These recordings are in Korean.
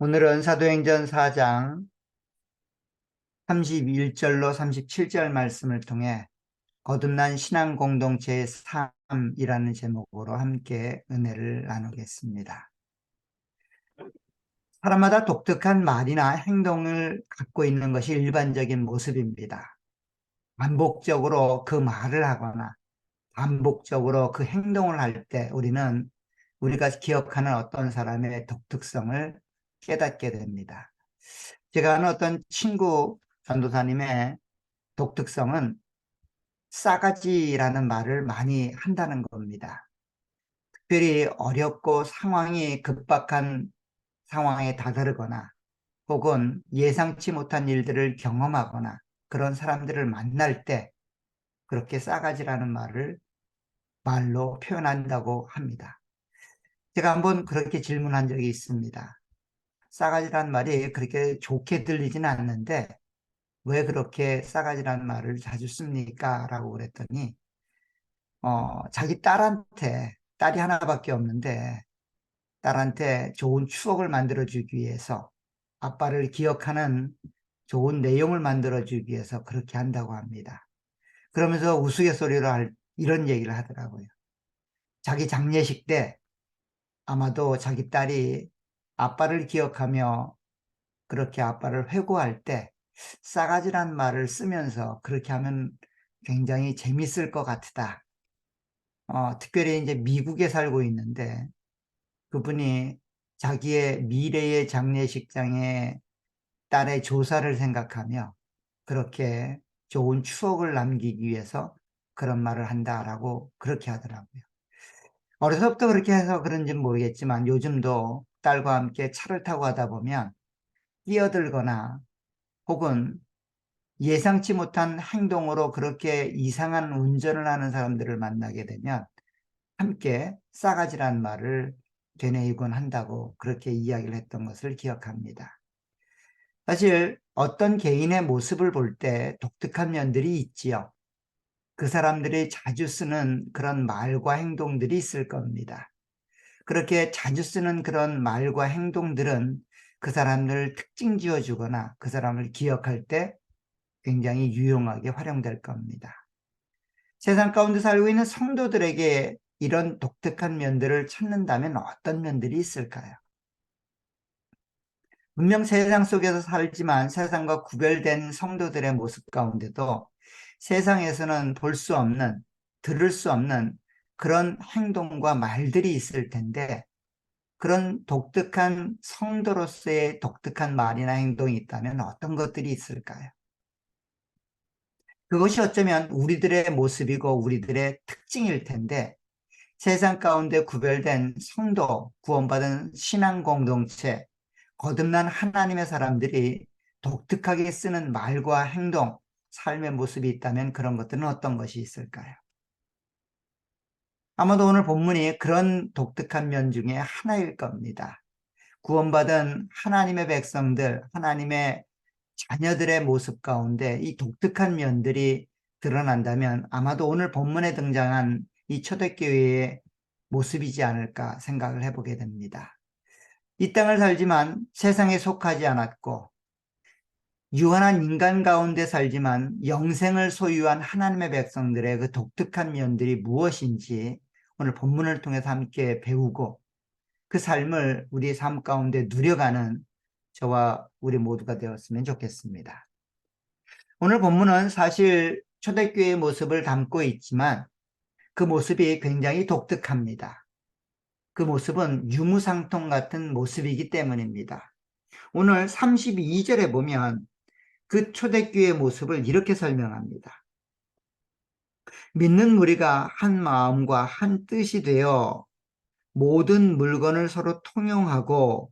오늘은 사도행전 4장 31절로 37절 말씀을 통해 거듭난 신앙 공동체의 삶이라는 제목으로 함께 은혜를 나누겠습니다. 사람마다 독특한 말이나 행동을 갖고 있는 것이 일반적인 모습입니다. 반복적으로 그 말을 하거나 반복적으로 그 행동을 할 때 우리는 우리가 기억하는 어떤 사람의 독특성을 깨닫게 됩니다. 제가 아는 어떤 친구 전도사님의 독특성은 싸가지라는 말을 많이 한다는 겁니다. 특별히 어렵고 상황이 급박한 상황에 다다르거나 혹은 예상치 못한 일들을 경험하거나 그런 사람들을 만날 때 그렇게 싸가지라는 말로 표현한다고 합니다. 제가 한번 그렇게 질문한 적이 있습니다. 싸가지라는 말이 그렇게 좋게 들리지는 않는데 왜 그렇게 싸가지라는 말을 자주 씁니까? 라고 그랬더니 자기 딸이 하나밖에 없는데 딸한테 좋은 추억을 만들어주기 위해서 아빠를 기억하는 좋은 내용을 만들어주기 위해서 그렇게 한다고 합니다. 그러면서 우스갯소리로 이런 얘기를 하더라고요. 자기 장례식 때 아마도 자기 딸이 아빠를 기억하며 그렇게 아빠를 회고할 때 싸가지란 말을 쓰면서 그렇게 하면 굉장히 재밌을 것 같다. 특별히 이제 미국에 살고 있는데 그분이 자기의 미래의 장례식장에 딸의 조사를 생각하며 그렇게 좋은 추억을 남기기 위해서 그런 말을 한다라고 그렇게 하더라고요. 어려서부터 그렇게 해서 그런지는 모르겠지만 요즘도 딸과 함께 차를 타고 가다 보면 끼어들거나 혹은 예상치 못한 행동으로 그렇게 이상한 운전을 하는 사람들을 만나게 되면 함께 싸가지란 말을 되뇌이곤 한다고 그렇게 이야기를 했던 것을 기억합니다. 사실 어떤 개인의 모습을 볼 때 독특한 면들이 있지요. 그 사람들이 자주 쓰는 그런 말과 행동들이 있을 겁니다. 그렇게 자주 쓰는 그런 말과 행동들은 그 사람을 특징 지어주거나 그 사람을 기억할 때 굉장히 유용하게 활용될 겁니다. 세상 가운데 살고 있는 성도들에게 이런 독특한 면들을 찾는다면 어떤 면들이 있을까요? 분명 세상 속에서 살지만 세상과 구별된 성도들의 모습 가운데도 세상에서는 볼 수 없는, 들을 수 없는 그런 행동과 말들이 있을 텐데 그런 독특한 성도로서의 독특한 말이나 행동이 있다면 어떤 것들이 있을까요? 그것이 어쩌면 우리들의 모습이고 우리들의 특징일 텐데 세상 가운데 구별된 성도, 구원받은 신앙 공동체, 거듭난 하나님의 사람들이 독특하게 쓰는 말과 행동, 삶의 모습이 있다면 그런 것들은 어떤 것이 있을까요? 아마도 오늘 본문이 그런 독특한 면 중에 하나일 겁니다. 구원받은 하나님의 백성들, 하나님의 자녀들의 모습 가운데 이 독특한 면들이 드러난다면 아마도 오늘 본문에 등장한 이 초대교회의 모습이지 않을까 생각을 해보게 됩니다. 이 땅을 살지만 세상에 속하지 않았고 유한한 인간 가운데 살지만 영생을 소유한 하나님의 백성들의 그 독특한 면들이 무엇인지 오늘 본문을 통해서 함께 배우고 그 삶을 우리의 삶 가운데 누려가는 저와 우리 모두가 되었으면 좋겠습니다. 오늘 본문은 사실 초대교회의 모습을 담고 있지만 그 모습이 굉장히 독특합니다. 그 모습은 유무상통 같은 모습이기 때문입니다. 오늘 32절에 보면 그 초대교회의 모습을 이렇게 설명합니다. 믿는 무리가 한 마음과 한 뜻이 되어 모든 물건을 서로 통용하고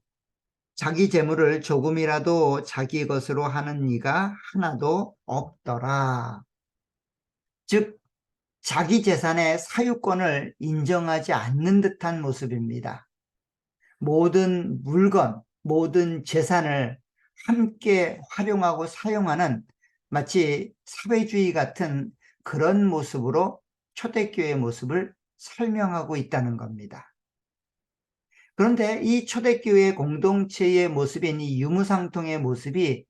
자기 재물을 조금이라도 자기 것으로 하는 이가 하나도 없더라. 즉 자기 재산의 사유권을 인정하지 않는 듯한 모습입니다. 모든 물건, 모든 재산을 함께 활용하고 사용하는 마치 사회주의 같은 그런 모습으로 초대교회의 모습을 설명하고 있다는 겁니다. 그런데 이 초대교회 공동체의 모습인 이 유무상통의 모습이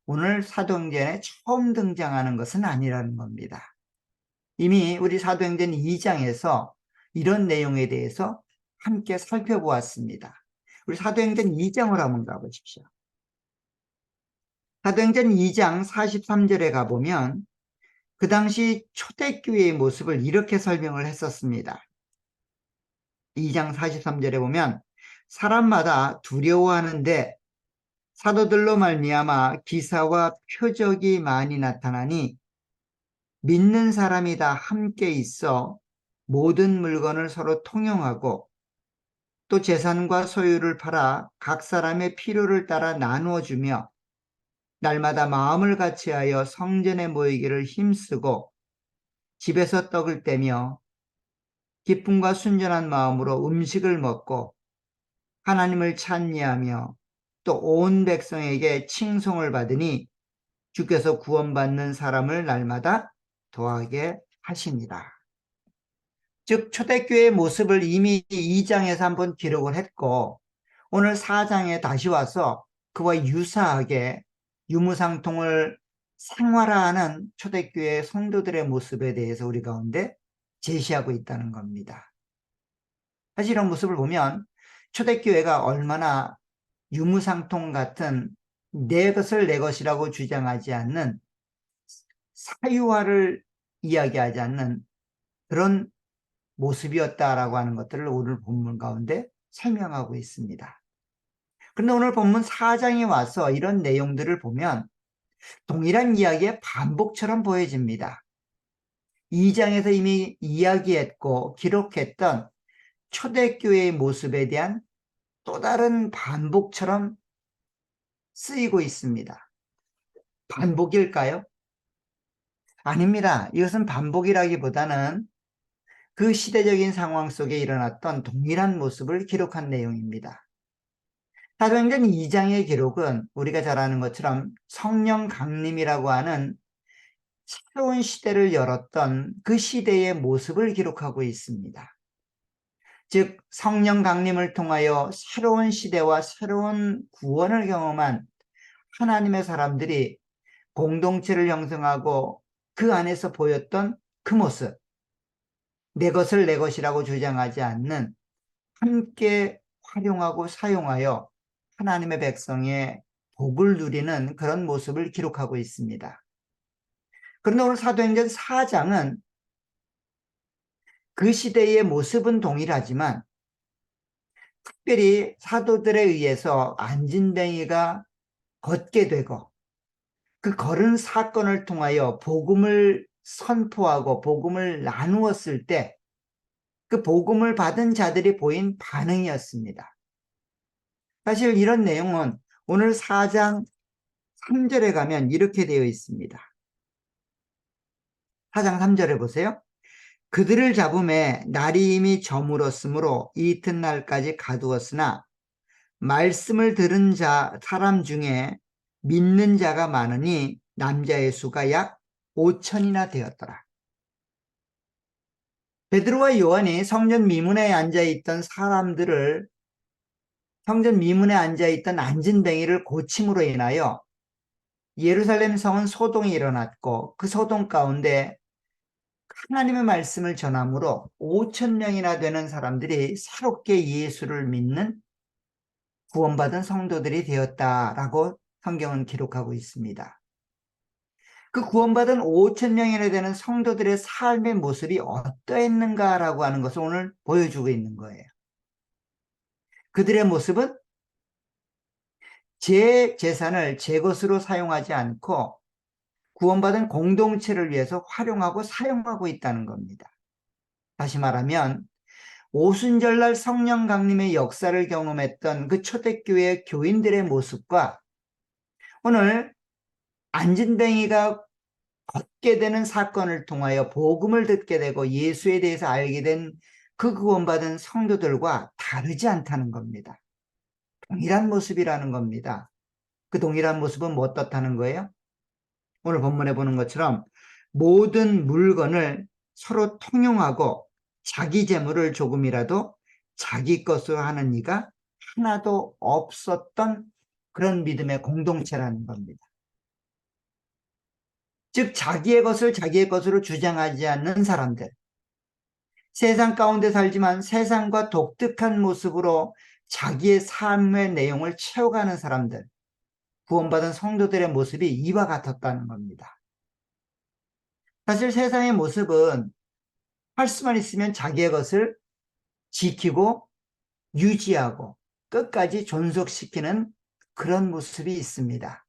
오늘 사도행전에 처음 등장하는 것은 아니라는 겁니다. 이미 우리 사도행전 2장에서 이런 내용에 대해서 함께 살펴보았습니다. 우리 사도행전 2장으로 한번 가보십시오. 사도행전 2장 43절에 가보면 그 당시 초대교회의 모습을 이렇게 설명을 했었습니다. 2장 43절에 보면 사람마다 두려워하는데 사도들로 말미암아 기사와 표적이 많이 나타나니 믿는 사람이 다 함께 있어 모든 물건을 서로 통용하고 또 재산과 소유를 팔아 각 사람의 필요를 따라 나누어 주며 날마다 마음을 같이하여 성전에 모이기를 힘쓰고 집에서 떡을 떼며 기쁨과 순전한 마음으로 음식을 먹고 하나님을 찬미하며 또 온 백성에게 칭송을 받으니 주께서 구원받는 사람을 날마다 더하게 하시니라. 즉 초대교회의 모습을 이미 2장에서 한번 기록을 했고 오늘 4장에 다시 와서 그와 유사하게 유무상통을 생활화하는 초대교회 성도들의 모습에 대해서 우리 가운데 제시하고 있다는 겁니다. 사실 이런 모습을 보면 초대교회가 얼마나 유무상통 같은 내 것을 내 것이라고 주장하지 않는 사유화를 이야기하지 않는 그런 모습이었다라고 하는 것들을 오늘 본문 가운데 설명하고 있습니다. 그런데 오늘 본문 4장에 와서 이런 내용들을 보면 동일한 이야기의 반복처럼 보여집니다. 2장에서 이미 이야기했고 기록했던 초대교회의 모습에 대한 또 다른 반복처럼 쓰이고 있습니다. 반복일까요? 아닙니다. 이것은 반복이라기보다는 그 시대적인 상황 속에 일어났던 동일한 모습을 기록한 내용입니다. 사도행전 2장의 기록은 우리가 잘 아는 것처럼 성령 강림이라고 하는 새로운 시대를 열었던 그 시대의 모습을 기록하고 있습니다. 즉 성령 강림을 통하여 새로운 시대와 새로운 구원을 경험한 하나님의 사람들이 공동체를 형성하고 그 안에서 보였던 그 모습, 내 것을 내 것이라고 주장하지 않는 함께 활용하고 사용하여 하나님의 백성의 복을 누리는 그런 모습을 기록하고 있습니다. 그런데 오늘 사도행전 4장은 그 시대의 모습은 동일하지만 특별히 사도들에 의해서 안진뱅이가 걷게 되고 그 걸은 사건을 통하여 복음을 선포하고 복음을 나누었을 때 그 복음을 받은 자들이 보인 반응이었습니다. 사실 이런 내용은 오늘 4장 3절에 가면 이렇게 되어 있습니다. 4장 3절에 보세요. 그들을 잡음에 날이 이미 저물었으므로 이튿날까지 가두었으나 말씀을 들은 사람 중에 믿는 자가 많으니 남자의 수가 약 5천이나 되었더라. 베드로와 요한이 성전 미문에 앉아있던 사람들을 성전 미문에 앉아있던 안진뱅이를 고침으로 인하여 예루살렘 성은 소동이 일어났고 그 소동 가운데 하나님의 말씀을 전함으로 5천 명이나 되는 사람들이 새롭게 예수를 믿는 구원받은 성도들이 되었다라고 성경은 기록하고 있습니다. 그 구원받은 5천 명이나 되는 성도들의 삶의 모습이 어떠했는가라고 하는 것을 오늘 보여주고 있는 거예요. 그들의 모습은 제 재산을 제 것으로 사용하지 않고 구원받은 공동체를 위해서 활용하고 사용하고 있다는 겁니다. 다시 말하면 오순절날 성령 강림의 역사를 경험했던 그 초대교회 교인들의 모습과 오늘 안진뱅이가 걷게 되는 사건을 통하여 복음을 듣게 되고 예수에 대해서 알게 된 그 구원받은 성도들과 다르지 않다는 겁니다. 동일한 모습이라는 겁니다. 그 동일한 모습은 뭐 어떻다는 거예요? 오늘 본문에 보는 것처럼 모든 물건을 서로 통용하고 자기 재물을 조금이라도 자기 것으로 하는 이가 하나도 없었던 그런 믿음의 공동체라는 겁니다. 즉 자기의 것을 자기의 것으로 주장하지 않는 사람들, 세상 가운데 살지만 세상과 독특한 모습으로 자기의 삶의 내용을 채워가는 사람들, 구원받은 성도들의 모습이 이와 같았다는 겁니다. 사실 세상의 모습은 할 수만 있으면 자기의 것을 지키고 유지하고 끝까지 존속시키는 그런 모습이 있습니다.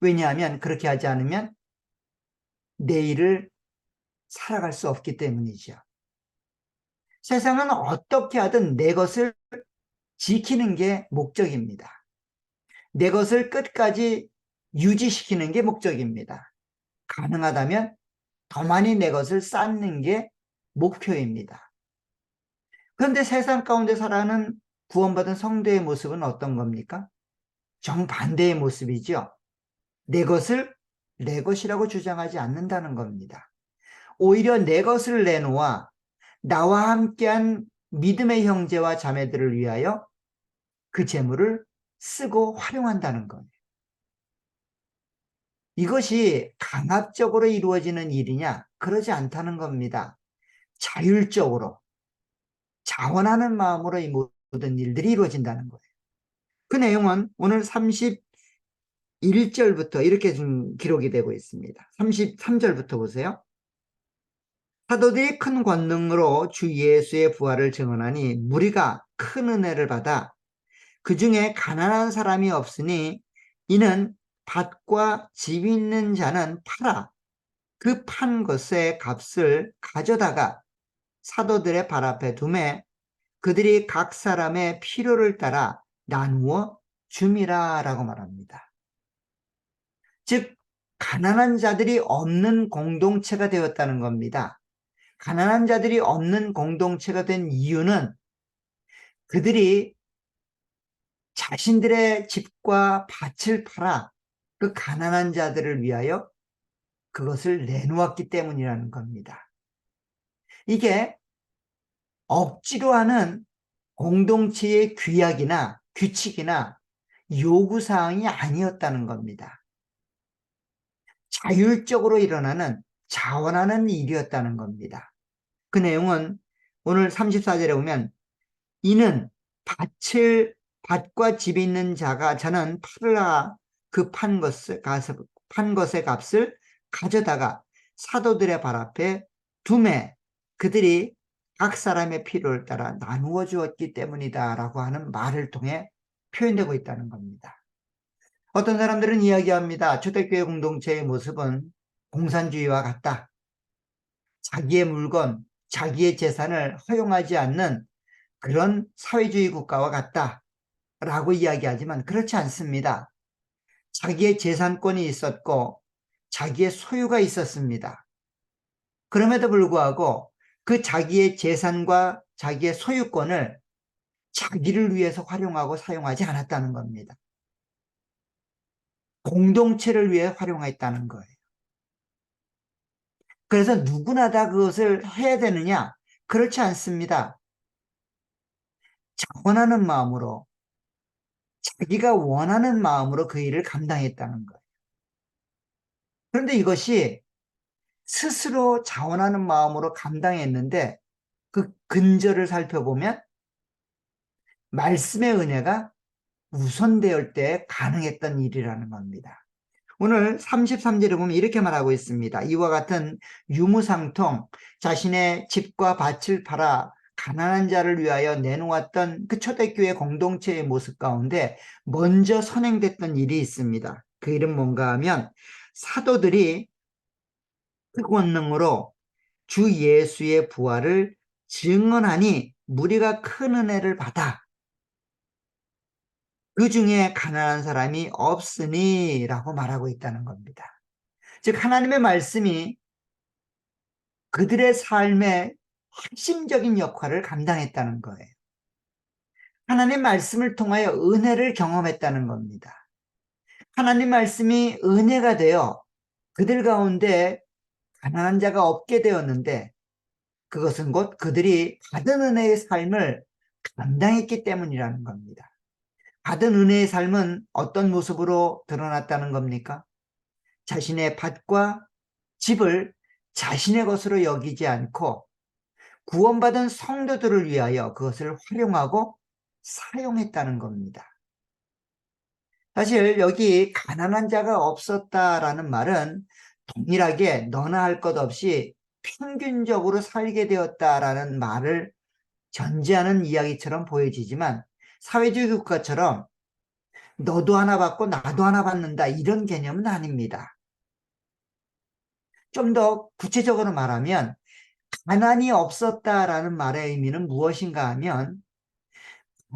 왜냐하면 그렇게 하지 않으면 내일을 살아갈 수 없기 때문이죠. 세상은 어떻게 하든 내 것을 지키는 게 목적입니다. 내 것을 끝까지 유지시키는 게 목적입니다. 가능하다면 더 많이 내 것을 쌓는 게 목표입니다. 그런데 세상 가운데 살아가는 구원받은 성도의 모습은 어떤 겁니까? 정반대의 모습이죠. 내 것을 내 것이라고 주장하지 않는다는 겁니다. 오히려 내 것을 내놓아 나와 함께한 믿음의 형제와 자매들을 위하여 그 재물을 쓰고 활용한다는 거예요. 이것이 강압적으로 이루어지는 일이냐? 그러지 않다는 겁니다. 자율적으로, 자원하는 마음으로 이 모든 일들이 이루어진다는 거예요. 그 내용은 오늘 31절부터 이렇게 좀 기록이 되고 있습니다. 33절부터 보세요. 사도들이 큰 권능으로 주 예수의 부활을 증언하니 무리가 큰 은혜를 받아 그 중에 가난한 사람이 없으니 이는 밭과 집 있는 자는 팔아 그 판 것의 값을 가져다가 사도들의 발 앞에 두매 그들이 각 사람의 필요를 따라 나누어 줌이라 라고 말합니다. 즉 가난한 자들이 없는 공동체가 되었다는 겁니다. 가난한 자들이 없는 공동체가 된 이유는 그들이 자신들의 집과 밭을 팔아 그 가난한 자들을 위하여 그것을 내놓았기 때문이라는 겁니다. 이게 억지로 하는 공동체의 규약이나 규칙이나 요구사항이 아니었다는 겁니다. 자율적으로 일어나는 자원하는 일이었다는 겁니다. 그 내용은 오늘 34절에 보면 이는 밭과 집이 있는 자는 팔아 그 판 것의 값을 가져다가 사도들의 발 앞에 두매 그들이 각 사람의 필요를 따라 나누어 주었기 때문이다 라고 하는 말을 통해 표현되고 있다는 겁니다. 어떤 사람들은 이야기합니다. 초대교회 공동체의 모습은 공산주의와 같다. 자기의 물건, 자기의 재산을 허용하지 않는 그런 사회주의 국가와 같다 라고 이야기하지만 그렇지 않습니다. 자기의 재산권이 있었고 자기의 소유가 있었습니다. 그럼에도 불구하고 그 자기의 재산과 자기의 소유권을 자기를 위해서 활용하고 사용하지 않았다는 겁니다. 공동체를 위해 활용했다는 거예요. 그래서 누구나 다 그것을 해야 되느냐? 그렇지 않습니다. 자원하는 마음으로 자기가 원하는 마음으로 그 일을 감당했다는 거예요. 그런데 이것이 스스로 자원하는 마음으로 감당했는데 그 근저를 살펴보면 말씀의 은혜가 우선되을 때 가능했던 일이라는 겁니다. 오늘 33절에 보면 이렇게 말하고 있습니다. 이와 같은 유무상통 자신의 집과 밭을 팔아 가난한 자를 위하여 내놓았던 그 초대교회 공동체의 모습 가운데 먼저 선행됐던 일이 있습니다. 그 일은 뭔가 하면 사도들이 그 권능으로 주 예수의 부활을 증언하니 무리가 큰 은혜를 받아 그 중에 가난한 사람이 없으니 라고 말하고 있다는 겁니다. 즉 하나님의 말씀이 그들의 삶의 핵심적인 역할을 감당했다는 거예요. 하나님 말씀을 통하여 은혜를 경험했다는 겁니다. 하나님 말씀이 은혜가 되어 그들 가운데 가난한 자가 없게 되었는데 그것은 곧 그들이 받은 은혜의 삶을 감당했기 때문이라는 겁니다. 받은 은혜의 삶은 어떤 모습으로 드러났다는 겁니까? 자신의 밭과 집을 자신의 것으로 여기지 않고 구원받은 성도들을 위하여 그것을 활용하고 사용했다는 겁니다. 사실 여기 가난한 자가 없었다라는 말은 동일하게 너나 할 것 없이 평균적으로 살게 되었다라는 말을 전제하는 이야기처럼 보여지지만, 사회주의 국가처럼 너도 하나 받고 나도 하나 받는다 이런 개념은 아닙니다. 좀 더 구체적으로 말하면 가난이 없었다라는 말의 의미는 무엇인가 하면,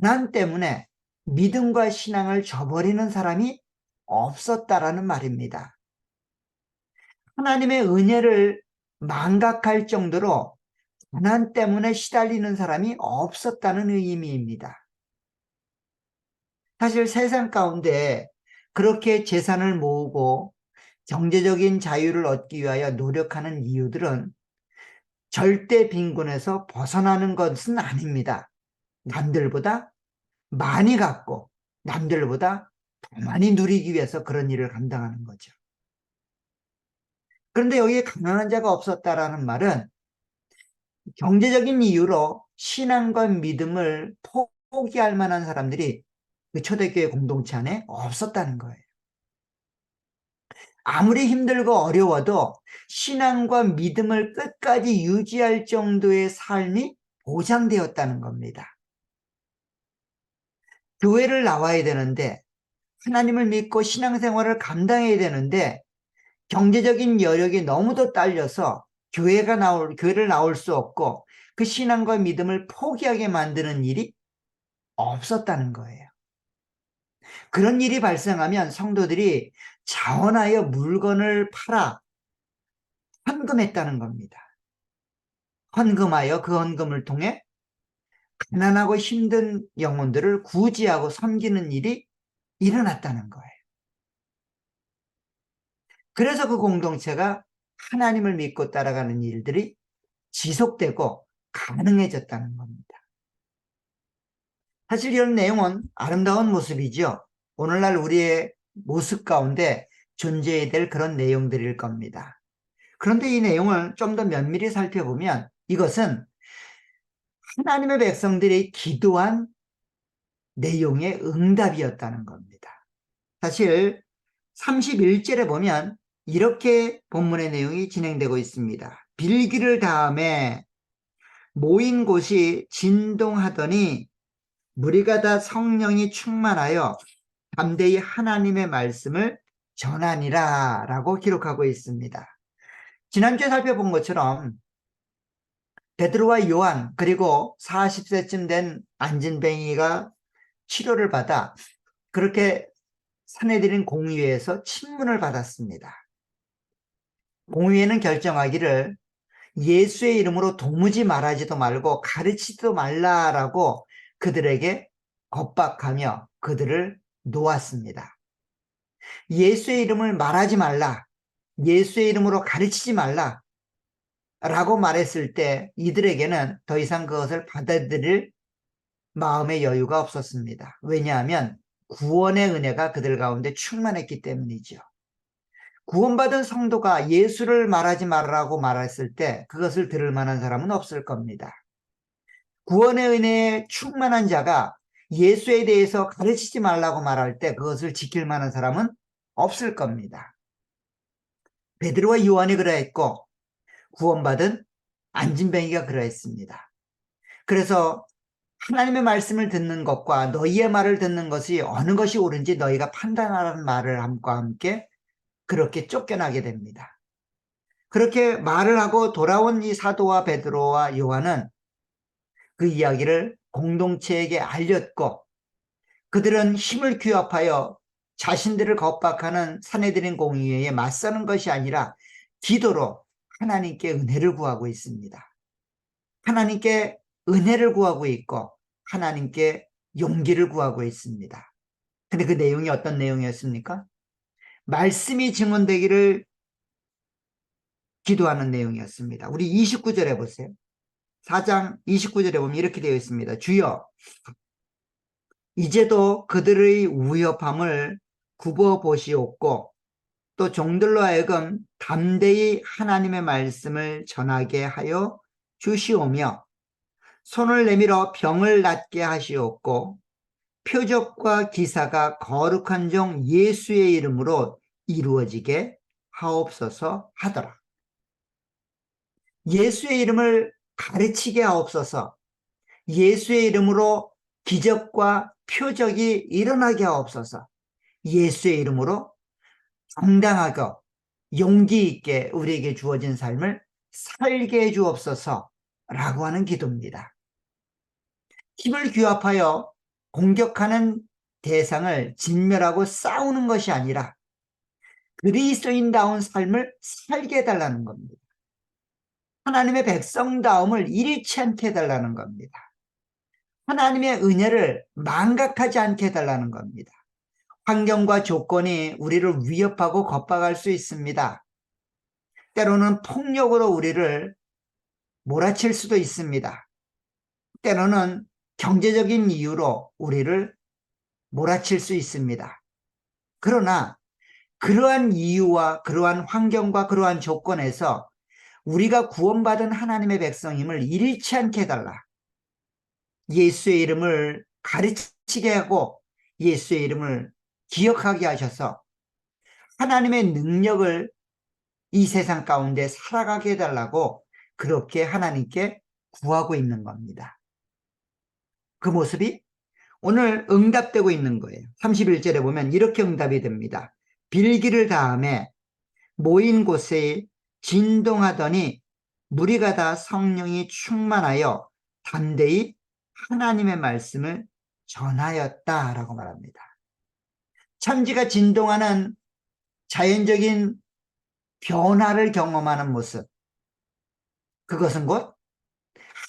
가난 때문에 믿음과 신앙을 저버리는 사람이 없었다라는 말입니다. 하나님의 은혜를 망각할 정도로 가난 때문에 시달리는 사람이 없었다는 의미입니다. 사실 세상 가운데 그렇게 재산을 모으고 경제적인 자유를 얻기 위하여 노력하는 이유들은 절대 빈곤에서 벗어나는 것은 아닙니다. 남들보다 많이 갖고 남들보다 더 많이 누리기 위해서 그런 일을 감당하는 거죠. 그런데 여기에 가난한 자가 없었다라는 말은 경제적인 이유로 신앙과 믿음을 포기할 만한 사람들이 그 초대교회 공동체 안에 없었다는 거예요. 아무리 힘들고 어려워도 신앙과 믿음을 끝까지 유지할 정도의 삶이 보장되었다는 겁니다. 교회를 나와야 되는데, 하나님을 믿고 신앙생활을 감당해야 되는데 경제적인 여력이 너무도 딸려서 교회를 나올 수 없고 그 신앙과 믿음을 포기하게 만드는 일이 없었다는 거예요. 그런 일이 발생하면 성도들이 자원하여 물건을 팔아 헌금했다는 겁니다. 헌금하여 그 헌금을 통해 가난하고 힘든 영혼들을 구제하고 섬기는 일이 일어났다는 거예요. 그래서 그 공동체가 하나님을 믿고 따라가는 일들이 지속되고 가능해졌다는 겁니다. 사실 이런 내용은 아름다운 모습이죠. 오늘날 우리의 모습 가운데 존재해야 될 그런 내용들일 겁니다. 그런데 이 내용을 좀 더 면밀히 살펴보면 이것은 하나님의 백성들이 기도한 내용의 응답이었다는 겁니다. 사실 31절에 보면 이렇게 본문의 내용이 진행되고 있습니다. 빌기를 다음에 모인 곳이 진동하더니 무리가 다 성령이 충만하여 담대히 하나님의 말씀을 전하니라 라고 기록하고 있습니다. 지난주에 살펴본 것처럼 베드로와 요한 그리고 40세쯤 된 안진뱅이가 치료를 받아 그렇게 사내들인 공의회에서 친문을 받았습니다. 공의회는 결정하기를 예수의 이름으로 도무지 말하지도 말고 가르치지도 말라라고 그들에게 겁박하며 그들을 놓았습니다. 예수의 이름을 말하지 말라, 예수의 이름으로 가르치지 말라 라고 말했을 때 이들에게는 더 이상 그것을 받아들일 마음의 여유가 없었습니다. 왜냐하면 구원의 은혜가 그들 가운데 충만했기 때문이죠. 구원받은 성도가 예수를 말하지 말라고 말했을 때 그것을 들을 만한 사람은 없을 겁니다. 구원의 은혜에 충만한 자가 예수에 대해서 가르치지 말라고 말할 때 그것을 지킬 만한 사람은 없을 겁니다. 베드로와 요한이 그러했고 구원받은 안진뱅이가 그러했습니다. 그래서 하나님의 말씀을 듣는 것과 너희의 말을 듣는 것이 어느 것이 옳은지 너희가 판단하라는 말을 함과 함께 그렇게 쫓겨나게 됩니다. 그렇게 말을 하고 돌아온 이 사도와 베드로와 요한은 그 이야기를 공동체에게 알렸고 그들은 힘을 규합하여 자신들을 겁박하는 사내들인 공의회에 맞서는 것이 아니라 기도로 하나님께 은혜를 구하고 있습니다. 하나님께 은혜를 구하고 있고 하나님께 용기를 구하고 있습니다. 근데 그 내용이 어떤 내용이었습니까? 말씀이 증언되기를 기도하는 내용이었습니다. 우리 29절에 보세요. 4장 29절에 보면 이렇게 되어 있습니다. 주여, 이제도 그들의 위협함을 굽어 보시옵고 또 종들로 하여금 담대히 하나님의 말씀을 전하게 하여 주시오며 손을 내밀어 병을 낫게 하시옵고 표적과 기사가 거룩한 종 예수의 이름으로 이루어지게 하옵소서 하더라. 예수의 이름을 가르치게 하옵소서. 예수의 이름으로 기적과 표적이 일어나게 하옵소서. 예수의 이름으로 당당하고 용기 있게 우리에게 주어진 삶을 살게 해 주옵소서라고 하는 기도입니다. 힘을 규합하여 공격하는 대상을 진멸하고 싸우는 것이 아니라 그리스도인다운 삶을 살게 해달라는 겁니다. 하나님의 백성다움을 잃지 않게 해달라는 겁니다. 하나님의 은혜를 망각하지 않게 해달라는 겁니다. 환경과 조건이 우리를 위협하고 겁박할 수 있습니다. 때로는 폭력으로 우리를 몰아칠 수도 있습니다. 때로는 경제적인 이유로 우리를 몰아칠 수 있습니다. 그러나 그러한 이유와 그러한 환경과 그러한 조건에서 우리가 구원받은 하나님의 백성임을 잃지 않게 해달라. 예수의 이름을 가르치게 하고 예수의 이름을 기억하게 하셔서 하나님의 능력을 이 세상 가운데 살아가게 해달라고 그렇게 하나님께 구하고 있는 겁니다. 그 모습이 오늘 응답되고 있는 거예요. 31절에 보면 이렇게 응답이 됩니다. 빌기를 다음에 모인 곳에 진동하더니 무리가 다 성령이 충만하여 담대히 하나님의 말씀을 전하였다라고 말합니다. 천지가 진동하는 자연적인 변화를 경험하는 모습, 그것은 곧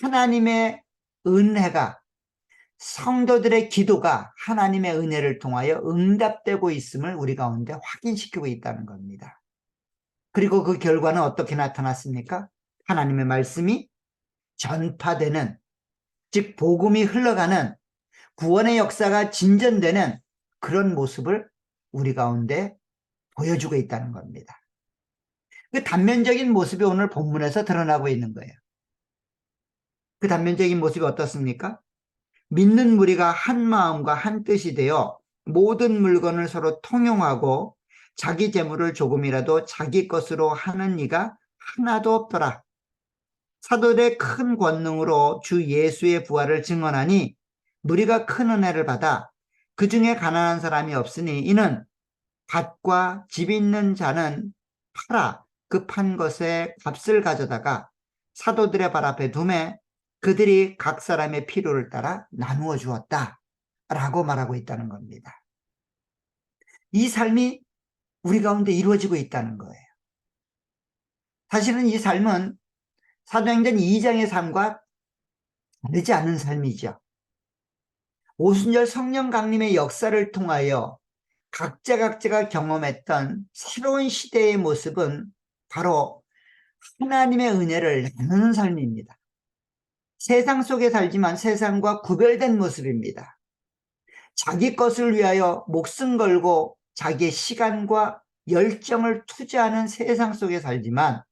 하나님의 은혜가, 성도들의 기도가 하나님의 은혜를 통하여 응답되고 있음을 우리 가운데 확인시키고 있다는 겁니다. 그리고 그 결과는 어떻게 나타났습니까? 하나님의 말씀이 전파되는, 즉 복음이 흘러가는, 구원의 역사가 진전되는 그런 모습을 우리 가운데 보여주고 있다는 겁니다. 그 단면적인 모습이 오늘 본문에서 드러나고 있는 거예요. 그 단면적인 모습이 어떻습니까? 믿는 무리가 한 마음과 한 뜻이 되어 모든 물건을 서로 통용하고 자기 재물을 조금이라도 자기 것으로 하는 이가 하나도 없더라. 사도들의 큰 권능으로 주 예수의 부활을 증언하니 무리가 큰 은혜를 받아 그 중에 가난한 사람이 없으니 이는 밭과 집 있는 자는 팔아 그 판 것의 값을 가져다가 사도들의 발 앞에 두매 그들이 각 사람의 필요를 따라 나누어 주었다 라고 말하고 있다는 겁니다. 이 삶이 우리 가운데 이루어지고 있다는 거예요. 사실은 이 삶은 사도행전 2장의 삶과 다르지 않은 삶이죠. 오순절 성령 강림의 역사를 통하여 각자가 경험했던 새로운 시대의 모습은 바로 하나님의 은혜를 나누는 삶입니다. 세상 속에 살지만 세상과 구별된 모습입니다. 자기 것을 위하여 목숨 걸고 자기의 시간과 열정을 투자하는 세상 속에 살지만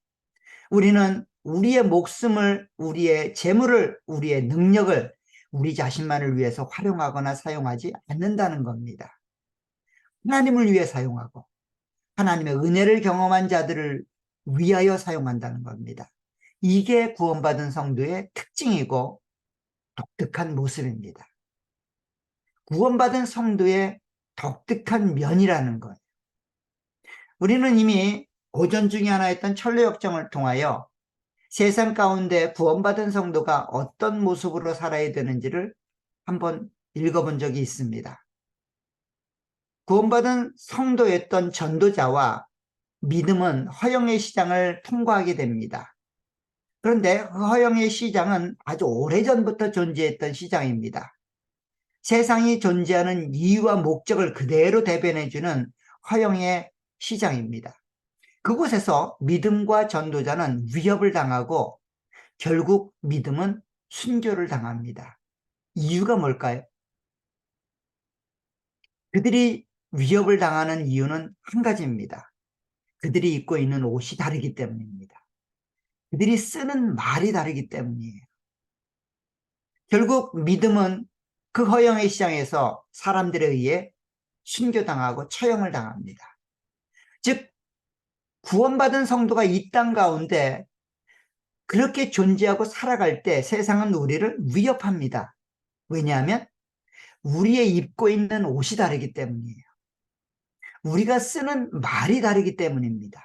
우리는 우리의 목숨을, 우리의 재물을, 우리의 능력을 우리 자신만을 위해서 활용하거나 사용하지 않는다는 겁니다. 하나님을 위해 사용하고 하나님의 은혜를 경험한 자들을 위하여 사용한다는 겁니다. 이게 구원받은 성도의 특징이고 독특한 모습입니다. 구원받은 성도의 독특한 면이라는 거예요. 우리는 이미 고전 중에 하나였던 천로역정을 통하여 세상 가운데 구원받은 성도가 어떤 모습으로 살아야 되는지를 한번 읽어본 적이 있습니다. 구원받은 성도였던 전도자와 믿음은 허영의 시장을 통과하게 됩니다. 그런데 허영의 시장은 아주 오래전부터 존재했던 시장입니다. 세상이 존재하는 이유와 목적을 그대로 대변해주는 허영의 시장입니다. 그곳에서 믿음과 전도자는 위협을 당하고 결국 믿음은 순교를 당합니다. 이유가 뭘까요? 그들이 위협을 당하는 이유는 한 가지입니다. 그들이 입고 있는 옷이 다르기 때문입니다. 그들이 쓰는 말이 다르기 때문이에요. 결국 믿음은 그 허영의 시장에서 사람들에 의해 순교당하고 처형을 당합니다. 즉 구원받은 성도가 이 땅 가운데 그렇게 존재하고 살아갈 때 세상은 우리를 위협합니다. 왜냐하면 우리의 입고 있는 옷이 다르기 때문이에요. 우리가 쓰는 말이 다르기 때문입니다.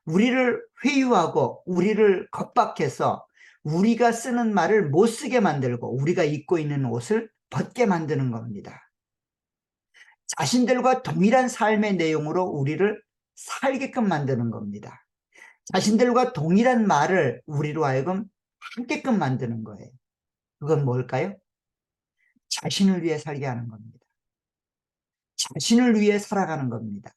우리를 회유하고 우리를 겁박해서 우리가 쓰는 말을 못 쓰게 만들고 우리가 입고 있는 옷을 벗게 만드는 겁니다. 자신들과 동일한 삶의 내용으로 우리를 살게끔 만드는 겁니다. 자신들과 동일한 말을 우리로 하여금 하게끔 만드는 거예요. 그건 뭘까요? 자신을 위해 살게 하는 겁니다. 자신을 위해 살아가는 겁니다.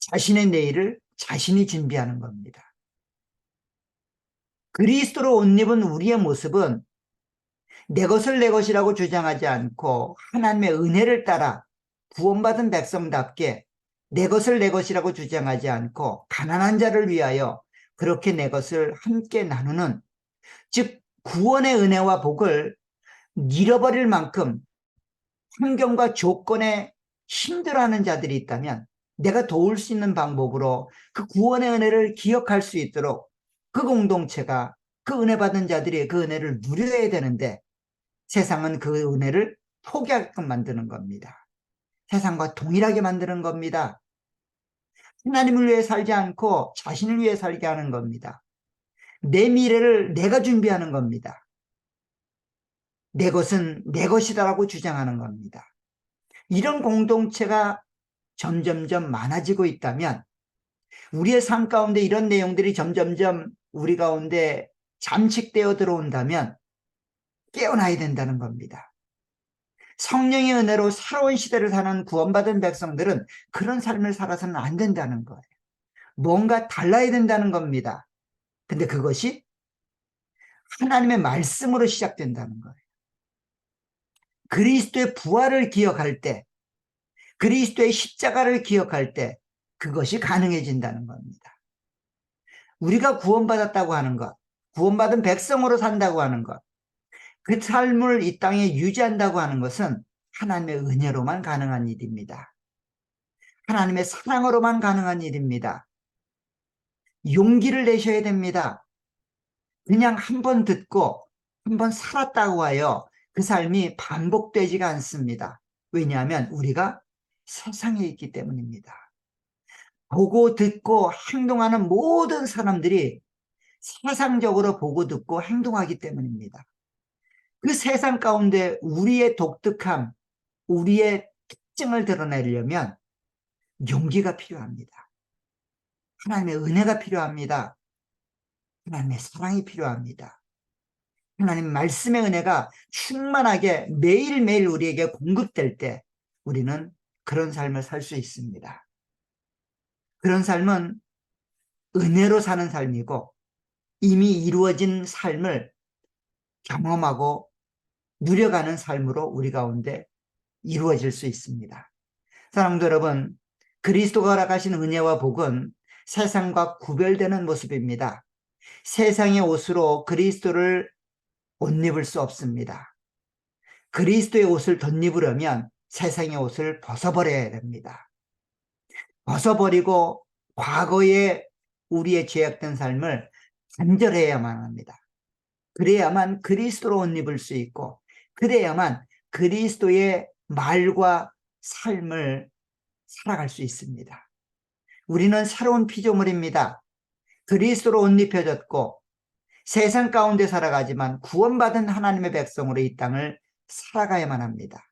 자신의 내일을 자신이 준비하는 겁니다. 그리스도로 옷 입은 우리의 모습은 내 것을 내 것이라고 주장하지 않고 하나님의 은혜를 따라 구원받은 백성답게 내 것을 내 것이라고 주장하지 않고 가난한 자를 위하여 그렇게 내 것을 함께 나누는, 즉 구원의 은혜와 복을 잃어버릴 만큼 환경과 조건에 힘들어하는 자들이 있다면 내가 도울 수 있는 방법으로 그 구원의 은혜를 기억할 수 있도록 그 공동체가, 그 은혜 받은 자들이 그 은혜를 누려야 되는데 세상은 그 은혜를 포기하게끔 만드는 겁니다. 세상과 동일하게 만드는 겁니다. 하나님을 위해 살지 않고 자신을 위해 살게 하는 겁니다. 내 미래를 내가 준비하는 겁니다. 내 것은 내 것이다라고 주장하는 겁니다. 이런 공동체가 점점점 많아지고 있다면 우리의 삶 가운데 이런 내용들이 점점점 우리 가운데 잠식되어 들어온다면 깨어나야 된다는 겁니다. 성령의 은혜로 새로운 시대를 사는 구원받은 백성들은 그런 삶을 살아서는 안 된다는 거예요. 뭔가 달라야 된다는 겁니다. 근데 그것이 하나님의 말씀으로 시작된다는 거예요. 그리스도의 부활을 기억할 때, 그리스도의 십자가를 기억할 때 그것이 가능해진다는 겁니다. 우리가 구원받았다고 하는 것, 구원받은 백성으로 산다고 하는 것, 그 삶을 이 땅에 유지한다고 하는 것은 하나님의 은혜로만 가능한 일입니다. 하나님의 사랑으로만 가능한 일입니다. 용기를 내셔야 됩니다. 그냥 한 번 듣고 한 번 살았다고 하여 그 삶이 반복되지가 않습니다. 왜냐하면 우리가 세상에 있기 때문입니다. 보고 듣고 행동하는 모든 사람들이 세상적으로 보고 듣고 행동하기 때문입니다. 그 세상 가운데 우리의 독특함, 우리의 특징을 드러내려면 용기가 필요합니다. 하나님의 은혜가 필요합니다. 하나님의 사랑이 필요합니다. 하나님 말씀의 은혜가 충만하게 매일매일 우리에게 공급될 때 우리는 그런 삶을 살 수 있습니다. 그런 삶은 은혜로 사는 삶이고 이미 이루어진 삶을 경험하고 누려가는 삶으로 우리 가운데 이루어질 수 있습니다. 사랑도 여러분, 그리스도가 허락하신 은혜와 복은 세상과 구별되는 모습입니다. 세상의 옷으로 그리스도를 옷 입을 수 없습니다. 그리스도의 옷을 덧입으려면 세상의 옷을 벗어버려야 됩니다. 벗어버리고 과거의 우리의 죄악된 삶을 단절해야만 합니다. 그래야만 그리스도로 옷 입을 수 있고 그래야만 그리스도의 말과 삶을 살아갈 수 있습니다. 우리는 새로운 피조물입니다. 그리스도로 옷 입혀졌고 세상 가운데 살아가지만 구원받은 하나님의 백성으로 이 땅을 살아가야만 합니다.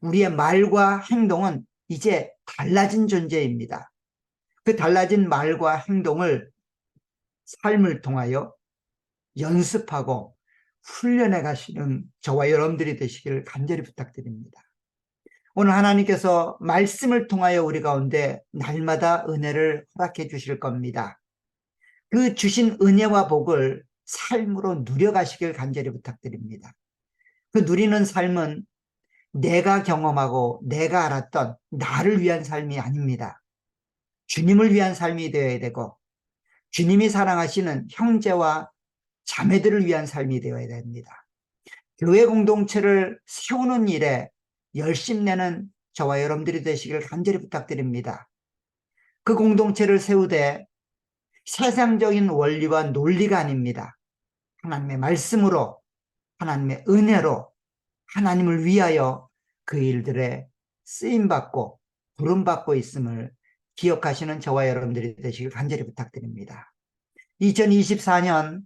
우리의 말과 행동은 이제 달라진 존재입니다. 그 달라진 말과 행동을 삶을 통하여 연습하고 훈련해 가시는 저와 여러분들이 되시기를 간절히 부탁드립니다. 오늘 하나님께서 말씀을 통하여 우리 가운데 날마다 은혜를 허락해 주실 겁니다. 그 주신 은혜와 복을 삶으로 누려가시길 간절히 부탁드립니다. 그 누리는 삶은 내가 경험하고 내가 알았던 나를 위한 삶이 아닙니다. 주님을 위한 삶이 되어야 되고 주님이 사랑하시는 형제와 자매들을 위한 삶이 되어야 됩니다. 교회 공동체를 세우는 일에 열심 내는 저와 여러분들이 되시길 간절히 부탁드립니다. 그 공동체를 세우되 세상적인 원리와 논리가 아닙니다. 하나님의 말씀으로, 하나님의 은혜로, 하나님을 위하여 그 일들에 쓰임받고 부름받고 있음을 기억하시는 저와 여러분들이 되시길 간절히 부탁드립니다. 2024년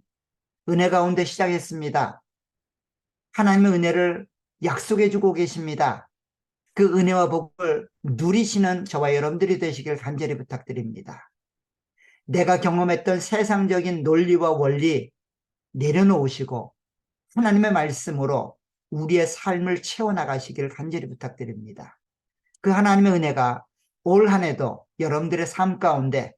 은혜 가운데 시작했습니다. 하나님의 은혜를 약속해 주고 계십니다. 그 은혜와 복을 누리시는 저와 여러분들이 되시길 간절히 부탁드립니다. 내가 경험했던 세상적인 논리와 원리 내려놓으시고 하나님의 말씀으로 우리의 삶을 채워나가시길 간절히 부탁드립니다. 그 하나님의 은혜가 올 한 해도 여러분들의 삶 가운데,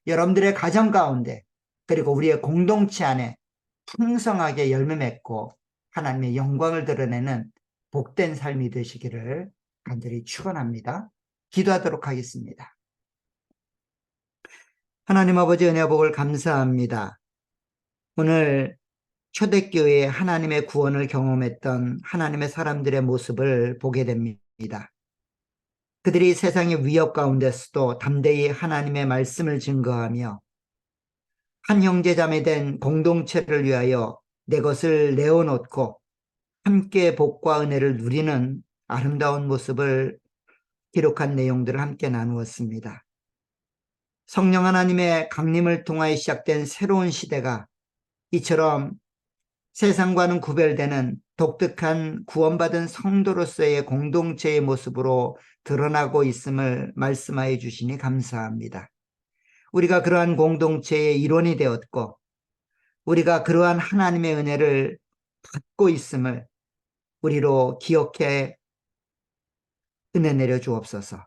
여러분들의 가정 가운데, 그리고 우리의 공동체 안에 풍성하게 열매 맺고 하나님의 영광을 드러내는 복된 삶이 되시기를 간절히 축원합니다. 기도하도록 하겠습니다. 하나님 아버지 은혜와 복을 감사합니다. 오늘 초대교회에 하나님의 구원을 경험했던 하나님의 사람들의 모습을 보게 됩니다. 그들이 세상의 위협 가운데서도 담대히 하나님의 말씀을 증거하며 한 형제자매 된 공동체를 위하여 내 것을 내어놓고 함께 복과 은혜를 누리는 아름다운 모습을 기록한 내용들을 함께 나누었습니다. 성령 하나님의 강림을 통하여 시작된 새로운 시대가 이처럼 세상과는 구별되는 독특한 구원받은 성도로서의 공동체의 모습으로 드러나고 있음을 말씀하여 주시니 감사합니다. 우리가 그러한 공동체의 일원이 되었고 우리가 그러한 하나님의 은혜를 받고 있음을 우리로 기억해 은혜 내려 주옵소서.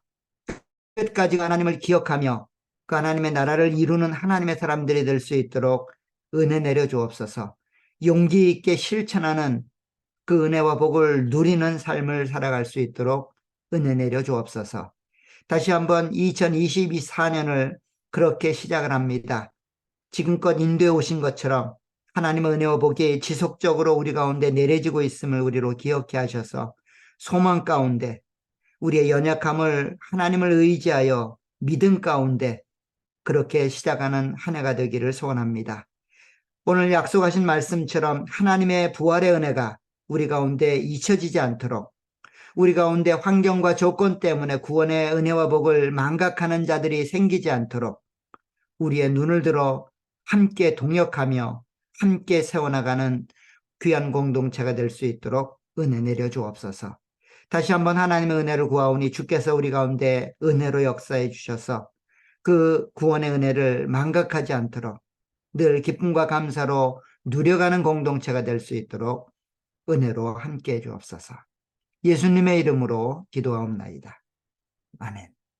끝까지 하나님을 기억하며 그 하나님의 나라를 이루는 하나님의 사람들이 될 수 있도록 은혜 내려 주옵소서. 용기 있게 실천하는 그 은혜와 복을 누리는 삶을 살아갈 수 있도록 은혜 내려 주옵소서. 다시 한번 2024년을 그렇게 시작을 합니다. 지금껏 인도해 오신 것처럼 하나님의 은혜와 복이 지속적으로 우리 가운데 내려지고 있음을 우리로 기억해 하셔서 소망 가운데 우리의 연약함을 하나님을 의지하여 믿음 가운데 그렇게 시작하는 한 해가 되기를 소원합니다. 오늘 약속하신 말씀처럼 하나님의 부활의 은혜가 우리 가운데 잊혀지지 않도록 우리 가운데 환경과 조건 때문에 구원의 은혜와 복을 망각하는 자들이 생기지 않도록 우리의 눈을 들어 함께 동역하며 함께 세워나가는 귀한 공동체가 될 수 있도록 은혜 내려 주옵소서. 다시 한번 하나님의 은혜를 구하오니 주께서 우리 가운데 은혜로 역사해 주셔서 그 구원의 은혜를 망각하지 않도록 늘 기쁨과 감사로 누려가는 공동체가 될 수 있도록 은혜로 함께 해 주옵소서. 예수님의 이름으로 기도하옵나이다. 아멘.